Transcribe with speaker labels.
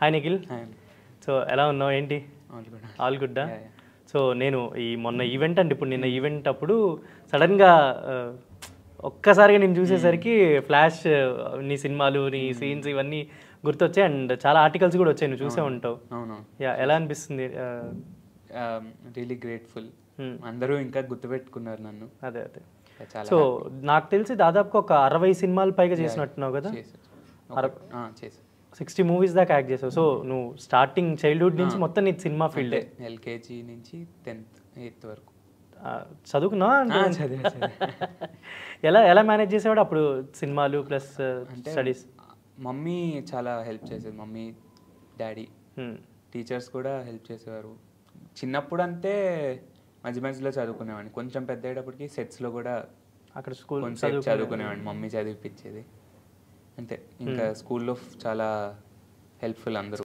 Speaker 1: Hi Nikhil.
Speaker 2: Hi.
Speaker 1: So ఎలా ఉన్నావు, ఏంటి?
Speaker 2: All good.
Speaker 1: ఆల్ గుడ్డా?
Speaker 2: Yeah, yeah.
Speaker 1: సో నేను ఈ మొన్న ఈవెంట్ అంటే ఇప్పుడు నిన్న ఈవెంట్ అప్పుడు సడన్గా ఒక్కసారిగా నేను చూసేసరికి ఫ్లాష్ నీ సినిమాలు, నీ సీన్స్ ఇవన్నీ గుర్తొచ్చాయి. అండ్ చాలా ఆర్టికల్స్ కూడా వచ్చాయి, నువ్వు చూసే ఉంటావు.
Speaker 2: అవును.
Speaker 1: యా, ఎలా అనిపిస్తుంది?
Speaker 2: Really grateful. అందరూ ఇంకా గుర్తుపెట్టుకున్నారు నన్ను.
Speaker 1: అదే అదే.
Speaker 2: చాలా
Speaker 1: సో నాకు తెలిసి దాదాపుగా ఒక 60 సినిమాల పైగా చేసినట్టున్నావు కదా?
Speaker 2: చేసి
Speaker 1: 60 మూవీస్ దాకా యాక్ట్ చేసావు. సో నువ్వు స్టార్టింగ్ చైల్డ్హుడ్ నుంచి మొత్తం నీ సినిమా ఫీల్డ్.
Speaker 2: ఎల్కేజీ నుంచి 10th 8th వరకు
Speaker 1: చదువుకున్నా?
Speaker 2: చదివా.
Speaker 1: ఎలా ఎలా మేనేజ్ చేసేవాడు అప్పుడు సినిమాలు ప్లస్ స్టడీస్?
Speaker 2: మమ్మీ చాలా హెల్ప్ చేసేది. మమ్మీ, డాడీ, టీచర్స్ కూడా హెల్ప్ చేసేవారు. చిన్నప్పుడు అంతే మధ్య మధ్యలో చదువుకునేవాడిని. కొంచెం పెద్ద అయ్యేటప్పటికి సెట్స్లో కూడా
Speaker 1: అక్కడ స్కూల్
Speaker 2: కొంచెం చదువుకునేవాడిని. మమ్మీ చదివిపించేది అంతే. ఇంకా స్కూల్లో చాలా హెల్ప్ఫుల్ అందరూ.